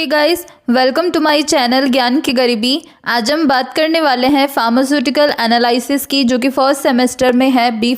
Hey guys, welcome to my channel ज्ञान की गरीबी। आज हम बात करने वाले हैं फार्मास्यूटिकल एनालिसिस की, जो कि फर्स्ट सेमेस्टर में है बी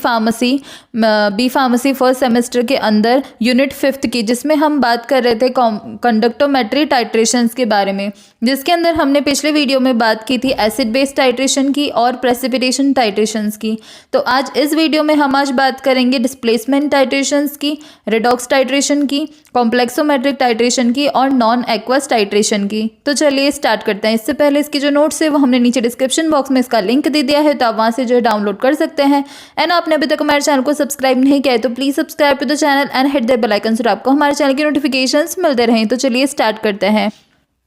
फार्मेसी फर्स्ट सेमेस्टर के अंदर यूनिट 5 की, जिसमें हम बात कर रहे थे कंडक्टोमेट्री टाइट्रेशंस के बारे में, जिसके अंदर हमने पिछले वीडियो में बात की थी एसिड बेस टाइट्रेशन की और प्रेसिपिटेशन टाइट्रेशंस की। तो आज इस वीडियो में हम बात करेंगे डिस्प्लेसमेंट टाइट्रेशंस की, रेडॉक्स टाइट्रेशन की, कॉम्प्लेक्सोमेट्रिक टाइट्रेशन की और नॉन एक्वस टाइट्रेशन की। तो चलिए स्टार्ट करते हैं। इससे पहले इसकी जो नोट्स है वो हमने नीचे डिस्क्रिप्शन बॉक्स में इसका लिंक दे दिया है, तो आप वहां से जो है डाउनलोड कर सकते हैं। एंड आपने अभी तक हमारे चैनल को सब्सक्राइब नहीं किया है तो please subscribe to the channel and hit the bell icon so आपको हमारे चैनल की नोटिफिकेशंस मिलते रहें। तो चलिए स्टार्ट करते हैं।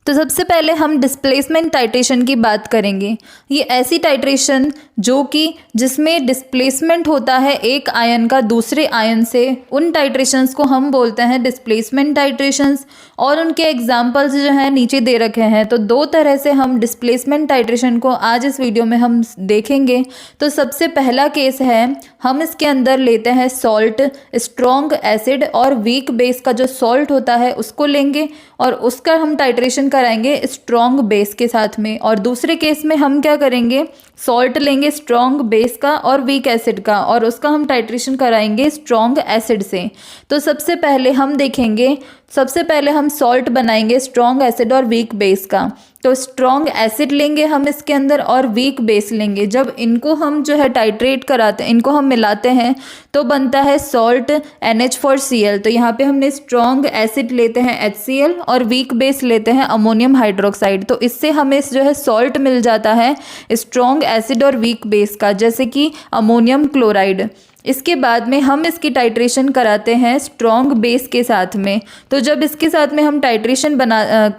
तो सबसे पहले हम डिस्प्लेसमेंट टाइट्रेशन की बात करेंगे। ये ऐसी टाइट्रेशन जो कि जिसमें डिस्प्लेसमेंट होता है एक आयन का दूसरे आयन से, उन टाइट्रेशंस को हम बोलते हैं डिस्प्लेसमेंट टाइट्रेशंस। और उनके एग्जांपल्स जो हैं नीचे दे रखे हैं। तो दो तरह से हम डिस्प्लेसमेंट टाइट्रेशन को आज इस वीडियो में हम देखेंगे। तो सबसे पहला केस है, हम इसके अंदर लेते हैं सॉल्ट, स्ट्रॉन्ग एसिड और वीक बेस का जो सॉल्ट होता है उसको लेंगे और उसका हम टाइट्रेशन कराएंगे स्ट्रॉन्ग बेस के साथ में। और दूसरे केस में हम क्या करेंगे, सॉल्ट लेंगे स्ट्रॉन्ग बेस का और वीक एसिड का, और उसका हम टाइट्रेशन कराएंगे स्ट्रॉन्ग एसिड से। तो सबसे पहले हम देखेंगे, सबसे पहले हम सॉल्ट बनाएंगे स्ट्रॉन्ग एसिड और वीक बेस का। तो स्ट्रॉन्ग एसिड लेंगे हम इसके अंदर और वीक बेस लेंगे। जब इनको हम जो है टाइट्रेट कराते हैं, इनको हम मिलाते हैं तो बनता है सॉल्ट NH4Cl। तो यहाँ पे हमने स्ट्रॉन्ग एसिड लेते हैं HCl और वीक बेस लेते हैं अमोनियम हाइड्रोक्साइड। तो इससे हमें जो है सॉल्ट मिल जाता है स्ट्रॉन्ग एसिड और वीक बेस का, जैसे कि अमोनियम क्लोराइड। इसके बाद में हम इसकी टाइट्रेशन कराते हैं स्ट्रॉन्ग बेस के साथ में। तो जब इसके साथ में हम टाइट्रेशन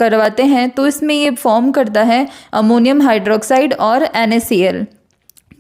करवाते हैं तो इसमें ये फॉर्म करता है अमोनियम हाइड्रोक्साइड और NaCl।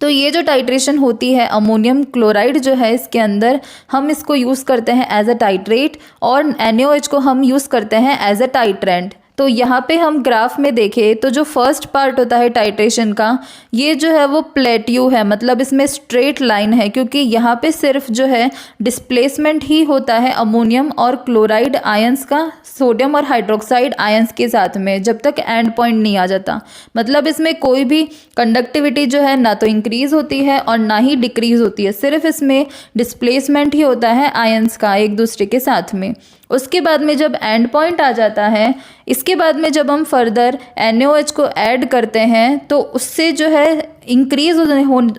तो ये जो टाइट्रेशन होती है अमोनियम क्लोराइड जो है इसके अंदर, हम इसको यूज़ करते हैं एज अ टाइट्रेट और NaOH को हम यूज़ करते हैं एज अ टाइट्रेंट। तो यहाँ पे हम ग्राफ में देखें तो जो फर्स्ट पार्ट होता है टाइट्रेशन का, ये जो है वो प्लेट्यू है, मतलब इसमें स्ट्रेट लाइन है, क्योंकि यहाँ पे सिर्फ जो है डिस्प्लेसमेंट ही होता है अमोनियम और क्लोराइड आयंस का सोडियम और हाइड्रोक्साइड आयंस के साथ में, जब तक एंड पॉइंट नहीं आ जाता। मतलब इसमें कोई भी कंडक्टिविटी जो है ना तो इंक्रीज होती है और ना ही डिक्रीज होती है, सिर्फ इसमें डिस्प्लेसमेंट ही होता है आयंस का एक दूसरे के साथ में। उसके बाद में जब एंड पॉइंट आ जाता है, इसके बाद में जब हम फर्दर NaOH को ऐड करते हैं तो उससे जो है इंक्रीज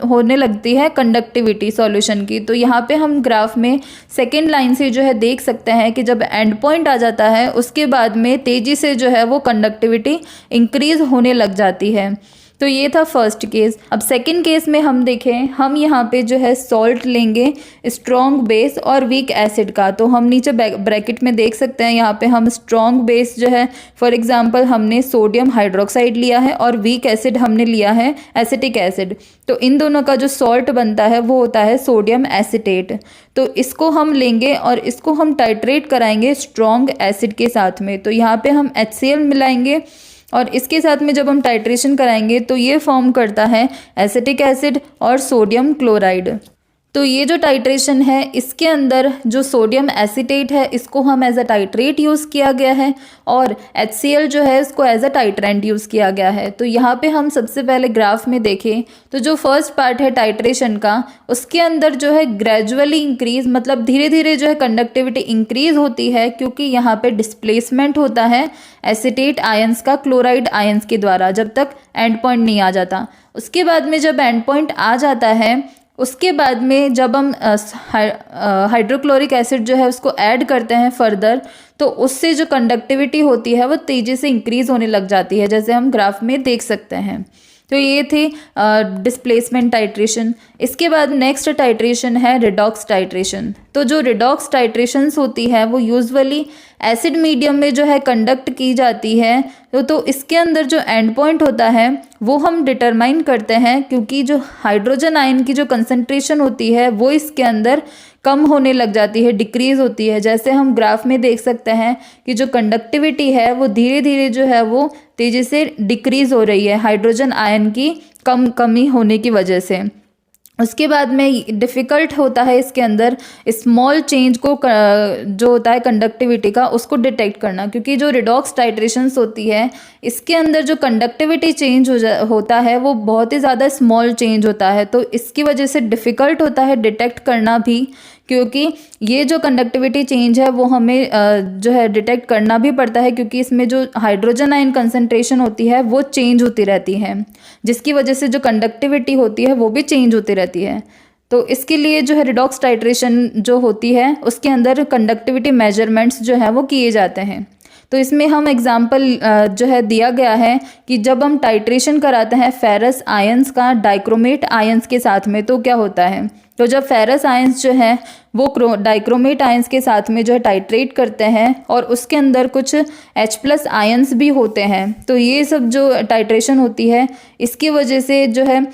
होने लगती है कंडक्टिविटी सॉल्यूशन की। तो यहाँ पे हम ग्राफ में सेकेंड लाइन से जो है देख सकते हैं कि जब एंड पॉइंट आ जाता है उसके बाद में तेज़ी से जो है वो कंडक्टिविटी इंक्रीज होने लग जाती है। तो ये था फर्स्ट केस। अब सेकंड केस में हम देखें, हम यहाँ पे जो है सॉल्ट लेंगे स्ट्रॉन्ग बेस और वीक एसिड का। तो हम नीचे ब्रैकेट में देख सकते हैं, यहाँ पे हम स्ट्रॉन्ग बेस जो है फॉर एग्जांपल हमने सोडियम हाइड्रोक्साइड लिया है और वीक एसिड हमने लिया है एसिटिक एसिड। तो इन दोनों का जो सॉल्ट बनता है वो होता है सोडियम एसिटेट। तो इसको हम लेंगे और इसको हम टाइट्रेट कराएंगे स्ट्रॉन्ग एसिड के साथ में। तो यहाँ पे हम HCl मिलाएंगे और इसके साथ में जब हम टाइट्रेशन कराएंगे तो ये फॉर्म करता है एसिटिक एसिड और सोडियम क्लोराइड। तो ये जो टाइट्रेशन है इसके अंदर जो सोडियम एसिटेट है इसको हम एज अ टाइट्रेट यूज़ किया गया है और HCl जो है इसको एज अ टाइट्रेंट यूज़ किया गया है। तो यहाँ पे हम सबसे पहले ग्राफ में देखें तो जो फर्स्ट पार्ट है टाइट्रेशन का, उसके अंदर जो है ग्रेजुअली इंक्रीज, मतलब धीरे धीरे जो है कंडक्टिविटी इंक्रीज होती है, क्योंकि यहाँ पे डिस्प्लेसमेंट होता है एसिटेट आयंस का क्लोराइड आयंस के द्वारा, जब तक एंड पॉइंट नहीं आ जाता। उसके बाद में जब एंड पॉइंट आ जाता है, उसके बाद में जब हम हाइड्रोक्लोरिक एसिड जो है उसको ऐड करते हैं फर्दर, तो उससे जो कंडक्टिविटी होती है वो तेज़ी से इंक्रीज होने लग जाती है, जैसे हम ग्राफ में देख सकते हैं। तो ये थी डिस्प्लेसमेंट टाइट्रेशन। इसके बाद नेक्स्ट टाइट्रेशन है रिडॉक्स टाइट्रेशन। तो जो रिडॉक्स टाइट्रेशंस होती है वो यूजुअली एसिड मीडियम में जो है कंडक्ट की जाती है। तो इसके अंदर जो एंड पॉइंट होता है वो हम डिटरमाइन करते हैं, क्योंकि जो हाइड्रोजन आयन की जो कंसंट्रेशन होती है वो इसके अंदर कम होने लग जाती है, डिक्रीज होती है। जैसे हम ग्राफ में देख सकते हैं कि जो कंडक्टिविटी है वो धीरे धीरे जो है वो तेज़ी से डिक्रीज हो रही है हाइड्रोजन आयन की कमी होने की वजह से। उसके बाद में डिफ़िकल्ट होता है इसके अंदर स्मॉल चेंज को जो होता है कंडक्टिविटी का उसको डिटेक्ट करना, क्योंकि जो रिडॉक्स टाइट्रेशंस होती है इसके अंदर जो कंडक्टिविटी चेंज होता है वो बहुत ही ज़्यादा स्मॉल चेंज होता है, तो इसकी वजह से डिफ़िकल्ट होता है डिटेक्ट करना भी, क्योंकि ये जो कंडक्टिविटी चेंज है वो हमें जो है डिटेक्ट करना भी पड़ता है, क्योंकि इसमें जो हाइड्रोजन आयन कंसंट्रेशन होती है वो चेंज होती रहती है, जिसकी वजह से जो कंडक्टिविटी होती है वो भी चेंज होती रहती है। तो इसके लिए जो है रिडॉक्स टाइट्रेशन जो होती है उसके अंदर कंडक्टिविटी मेजरमेंट्स जो है वो किए जाते हैं। तो इसमें हम एग्जाम्पल जो है दिया गया है कि जब हम टाइट्रेशन कराते हैं फेरस आयंस का डाइक्रोमेट आयंस के साथ में तो क्या होता है, तो जब फेरस आयंस जो है वो डाइक्रोमेट आयंस के साथ में जो है टाइट्रेट करते हैं और उसके अंदर कुछ H+ आयंस भी होते हैं, तो ये सब जो टाइट्रेशन होती है इसकी वजह से जो है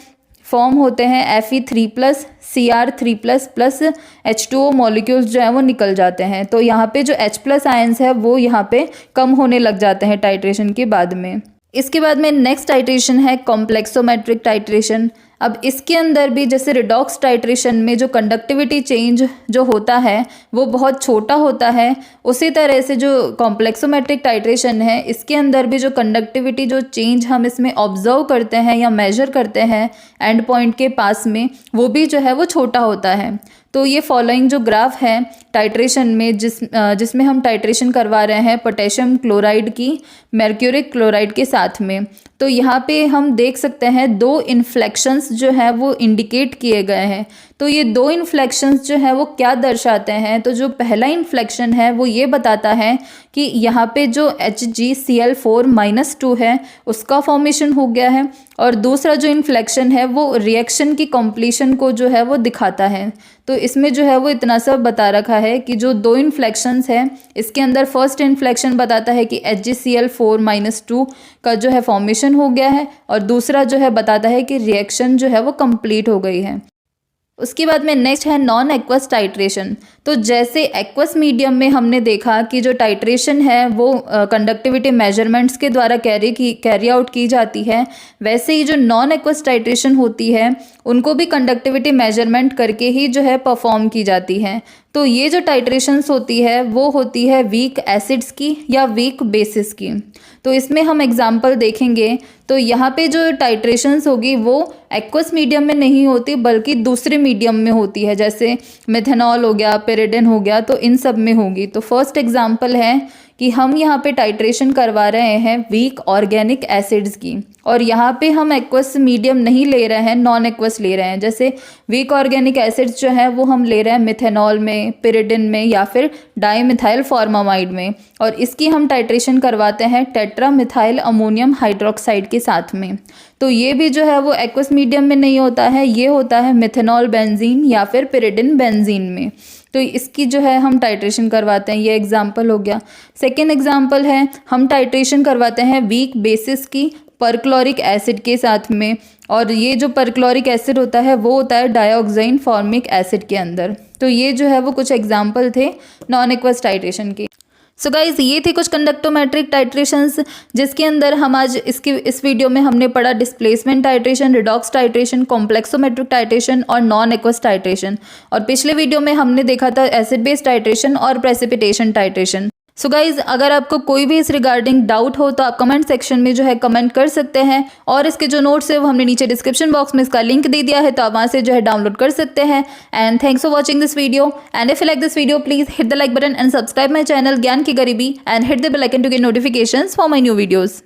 फॉर्म होते हैं Fe3+ Cr3+ plus H2O molecules जो है वो निकल जाते हैं। तो यहाँ पे जो H+ आयंस है वो यहाँ पे कम होने लग जाते हैं टाइट्रेशन के बाद में। इसके बाद में नेक्स्ट टाइट्रेशन है कॉम्प्लेक्सोमेट्रिक टाइट्रेशन। अब इसके अंदर भी जैसे रिडॉक्स टाइट्रेशन में जो कंडक्टिविटी चेंज जो होता है वो बहुत छोटा होता है, उसी तरह से जो कॉम्प्लेक्सोमेट्रिक टाइट्रेशन है इसके अंदर भी जो कंडक्टिविटी जो चेंज हम इसमें ऑब्जर्व करते हैं या मेजर करते हैं एंड पॉइंट के पास में वो भी जो है वो छोटा होता है। तो ये फॉलोइंग जो ग्राफ है टाइट्रेशन में जिसमें हम टाइट्रेशन करवा रहे हैं पोटेशियम क्लोराइड की मर्क्यूरिक क्लोराइड के साथ में, तो यहाँ पे हम देख सकते हैं 2 इन्फ्लेक्शंस जो है वो इंडिकेट किए गए हैं। तो ये 2 इन्फ्लेक्शंस जो है वो क्या दर्शाते हैं, तो जो पहला इन्फ्लेक्शन है वो ये बताता है कि यहाँ पे जो HgCl4- है उसका फॉर्मेशन हो गया है, और दूसरा जो इन्फ्लेक्शन है वो रिएक्शन की कंप्लीशन को जो है वो दिखाता है। तो इसमें जो है वो इतना सब बता रखा है कि जो 2 इन्फ्लेक्शंस है इसके अंदर फर्स्ट इन्फ्लेक्शन बताता है कि HgCl4- का जो है फॉर्मेशन हो गया है, और दूसरा जो है बताता है कि रिएक्शन जो है वो कंप्लीट हो गई है। उसके बाद में नेक्स्ट है नॉन एक्वस टाइट्रेशन। तो जैसे एक्वस मीडियम में हमने देखा कि जो टाइट्रेशन है वो कंडक्टिविटी मेजरमेंट्स के द्वारा कैरी आउट की जाती है, वैसे ही जो नॉन एक्वस टाइट्रेशन होती है उनको भी कंडक्टिविटी मेजरमेंट करके ही जो है परफॉर्म की जाती है। तो ये जो टाइट्रेशंस होती है वो होती है वीक एसिड्स की या वीक बेसिस की। तो इसमें हम एग्जांपल देखेंगे तो यहाँ पे जो टाइट्रेशंस होगी वो एक्वस मीडियम में नहीं होती बल्कि दूसरे मीडियम में होती है, जैसे मेथनॉल हो गया, पेरिडन हो गया, तो इन सब में होगी। तो फर्स्ट एग्जांपल है कि हम यहाँ पे टाइट्रेशन करवा रहे हैं वीक ऑर्गेनिक एसिड्स की, और यहाँ पे हम एक्वस मीडियम नहीं ले रहे हैं, नॉन एक्वस ले रहे हैं। जैसे वीक ऑर्गेनिक एसिड्स जो है वो हम ले रहे हैं मिथेनॉल में, पिरिडिन में या फिर डाईमिथाइल फॉर्मामाइड में, और इसकी हम टाइट्रेशन करवाते हैं टेट्रा मिथाइल अमोनियम हाइड्रोक्साइड के साथ में। तो ये भी जो है वो एक्वस मीडियम में नहीं होता है, ये होता है मिथेनॉल बेंजीन या फिर पिरिडिन बेंजीन में। तो इसकी जो है हम टाइट्रेशन करवाते हैं, ये एग्जाम्पल हो गया। सेकेंड एग्जाम्पल है हम टाइट्रेशन करवाते हैं वीक बेसिस की परक्लोरिक एसिड के साथ में, और ये जो परक्लोरिक एसिड होता है वो होता है डाइऑक्साइन फॉर्मिक एसिड के अंदर। तो ये जो है वो कुछ एग्जाम्पल थे नॉन एक्वस टाइट्रेशन के। सो गाइज ये थे कुछ कंडक्टोमेट्रिक टाइट्रेशंस जिसके अंदर हम आज इस वीडियो में हमने पढ़ा displacement titration, redox titration, complexometric titration और नॉन एक्वस टाइट्रेशन, और पिछले वीडियो में हमने देखा था एसिड बेस टाइट्रेशन और प्रेसिपिटेशन टाइट्रेशन। सो गाइज अगर आपको कोई भी इस रिगार्डिंग डाउट हो तो आप कमेंट सेक्शन में जो है कमेंट कर सकते हैं, और इसके जो नोट्स है वो हमने नीचे डिस्क्रिप्शन बॉक्स में इसका लिंक दे दिया है, तो आप वहाँ से जो है डाउनलोड कर सकते हैं। And thanks for watching this video, and if you like this video please hit the like button and subscribe my channel ज्ञान की गरीबी and hit the bell icon to get notifications for my new videos.